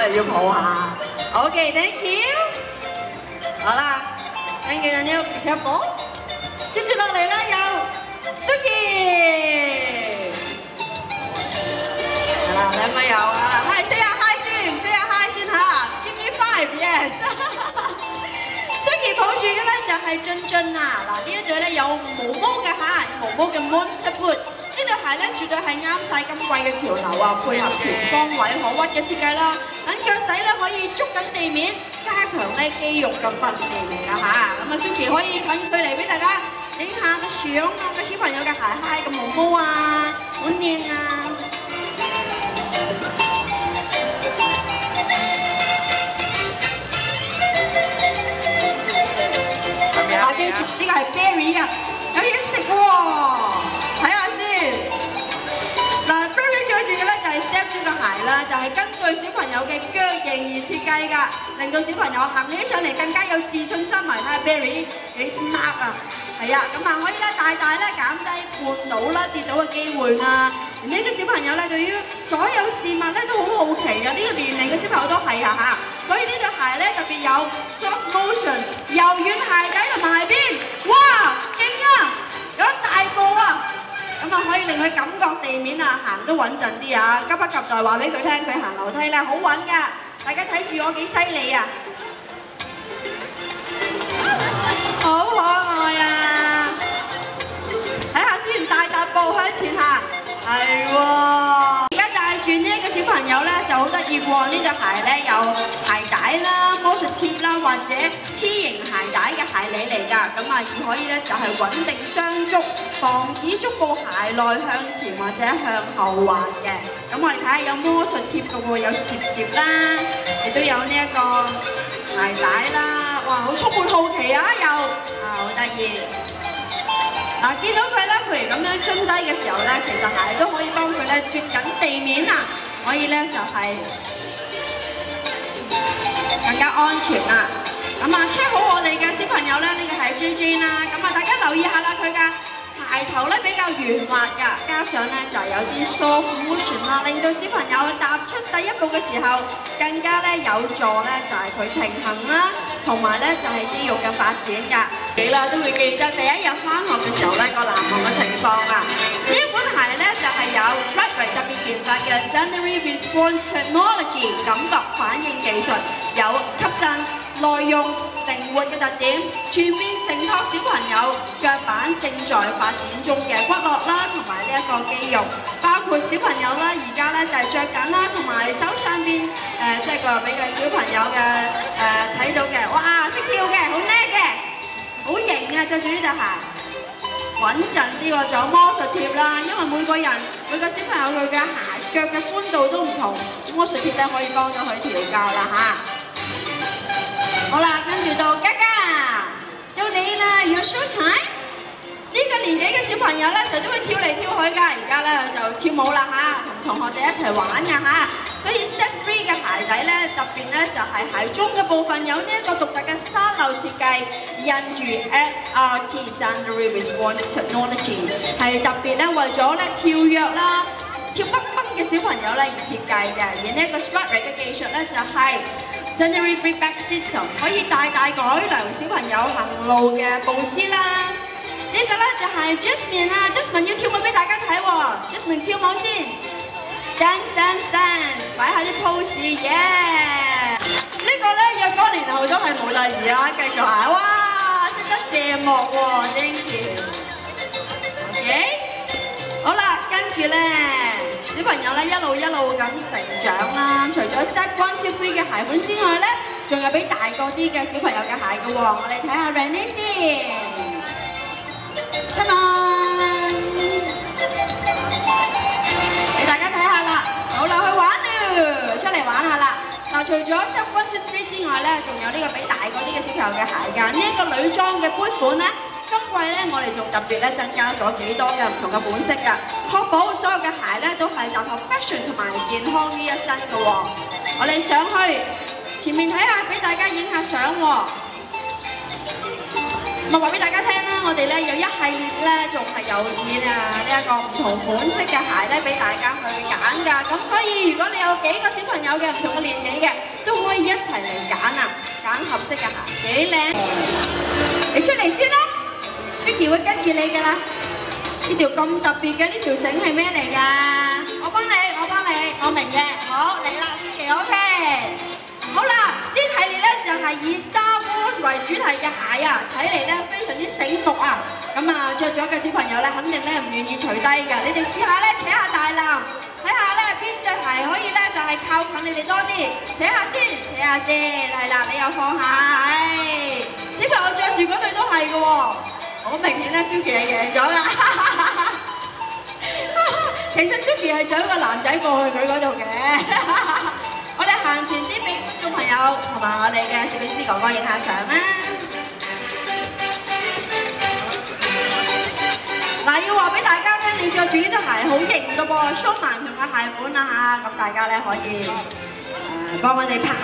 我又要抱下。OK，thank you。好啦 ，thank you Daniel， 接住落嚟咧有 Suki。係啦，兩個有啊，say 下 hi 先嚇 ，give me 5，yes。Suki 抱住嘅咧就係俊俊啊，嗱呢一對咧有毛毛嘅嚇，毛毛嘅 Monster Boot。呢對鞋咧絕對係啱晒今季嘅潮流啊，配合全方位可屈嘅設計啦，等腳仔咧可以捉緊地面，加強咧肌肉嘅訓練嚟㗎嚇。咁啊 Suki 可以近距離俾大家影下個相啊，個小朋友嘅鞋揩個毛毛啊，好靚啊！嗱，記住呢個係 berry 㗎，有嘢食喎，睇下先。嗱 ，berry 着住嘅咧就係 step 2嘅鞋啦，就係根據小朋友嘅腳型而設計㗎，令到小朋友行起上嚟更加有自信心。埋睇下 berry 幾 smart 啊，係啊，咁啊可以咧大大咧減低絆倒啦、跌倒嘅機會啊。而呢個小朋友咧對於所有事物咧都好好奇㗎，呢個年齡嘅小朋友都係啊嚇。所以呢對鞋咧特別有 soft motion 柔軟鞋底同埋鞋邊，哇，勁啊！有大步啊！咁啊可以令佢感覺地面啊行都穩陣啲啊！急不及待話俾佢聽，佢行樓梯咧好穩㗎。大家睇住我幾犀利啊！好可愛啊！睇下先，大踏步向前行，係喎。而家帶住呢一個小朋友咧就好得意喎，呢對鞋咧有鞋帶啦、魔術貼啦或者 T 型鞋帶嘅鞋理嚟㗎，咁啊可以咧就係穩定雙足，防止足部鞋內向前或者向後滑嘅。咁我哋睇下有魔術貼嘅喎，有攝啦，亦都有呢一個鞋帶啦，哇，好充滿好奇啊又好得意。嗱，見到佢咧，譬如咁樣蹲低嘅時候咧，其實鞋都可以幫佢咧啜緊地面啊，可以咧就係更加安全啊。咁啊 check 好我哋嘅小朋友咧，呢個係 JJ 啦。咁啊，大家留意下啦，佢嘅鞋頭咧比較圓滑㗎，加上咧就有啲 soft motion 啦，令到小朋友踏出第一步嘅時候，更加咧有助咧就係佢平衡啦，同埋咧就係肌肉嘅發展㗎。你啦都會記得第一日返學嘅時候咧個難忘嘅情況啊！呢一款鞋咧就係有 Stripeway 特別研發嘅 Sensory Response Technology 感覺反應技術，有吸震、耐用、靈活嘅特點，全面承托小朋友腳板正在發展中嘅骨骼啦，同埋呢一個肌肉，包括小朋友啦，而家咧就係着緊啦，同埋手上邊即係個俾個小朋友嘅睇到嘅，哇，識跳嘅，好叻嘅，好型啊！着住呢對鞋，穩陣啲喎，仲有魔術貼啦，因為每個小朋友佢嘅鞋腳嘅寬度都唔同，魔術貼咧可以幫到佢調教啦嚇。好啦，跟住到嘉嘉，到你啦，要 show time。呢個年紀嘅小朋友咧，成日都會跳嚟跳去㗎，而家咧就跳舞啦嚇，同同學仔一齊玩㗎嚇。所以 Step 3嘅鞋底咧，特別咧就係鞋中嘅部分有呢一個獨特嘅沙漏設計，印住 SRT Sensory Response Technology， 係特別咧為咗咧跳躍啦、跳蹦蹦嘅小朋友咧而設計嘅。而呢一個 Stripeway 嘅技術咧就係Sensory Feedback System 可以大大改良小朋友行路嘅步姿啦。呢個咧就係 Jasmine 啊 ，Jasmine 要跳舞俾大家睇喎 ，Jasmine 跳舞先 ，dance， 擺下啲 pose， 呢個咧若干年後都係模特兒啊，繼續啊，哇，識得謝幕喎 ，thank you，OK， 好啦，跟住咧。小朋友咧一路咁成長啦，除咗 Step 1 to 3嘅鞋款之外咧，仲有俾大個啲嘅小朋友嘅鞋嘅喎。我哋睇下 Renee 先 ，Come on， 俾大家睇下啦。好啦，去玩啦，出嚟玩下啦。嗱，除咗 Step 1 to 3之外咧，仲有呢個俾大個啲嘅小朋友嘅鞋㗎。呢一個女裝嘅 boot 款咧。今季咧，我哋仲特別咧增加咗幾多嘅唔同嘅款式㗎，確保所有嘅鞋咧都係集合 fashion 同埋健康於一身嘅喎。我哋上去前面睇下，俾大家影下相喎。咪話俾大家聽啦，我哋咧有一系列咧，仲係有演啊呢一個唔同款式嘅鞋咧，俾大家去揀㗎。咁所以如果你有幾個小朋友嘅唔同嘅年紀嘅，都可以一齊嚟揀啊，揀合適嘅鞋，幾靚。你出嚟先啦 ，Suki 會跟住你㗎啦。呢條咁特別嘅呢條繩係咩嚟㗎？我幫你，我明嘅。好，嚟啦 ，Suki OK。好啦，呢系列咧就係以 Star Wars 為主題嘅鞋啊，睇嚟咧非常之醒目啊！咁啊，着咗嘅小朋友咧，肯定咧唔願意除低㗎。你哋試下咧扯下大籃，睇下咧邊隻鞋可以咧就係靠近你哋多啲，扯下先，係啦，你又放下，係小朋友着住嗰對都係嘅喎，好明顯咧 Suki 係贏咗啦。其實 Suki 係想個男仔過去佢嗰度嘅。我哋行前啲俾觀眾朋友同埋我哋嘅攝影師哥哥影下相啦。嗱，要話俾大家聽，你着住呢對鞋好型㗎噃，show埋唔同嘅鞋款啊嚇，咁大家咧可以幫我哋拍。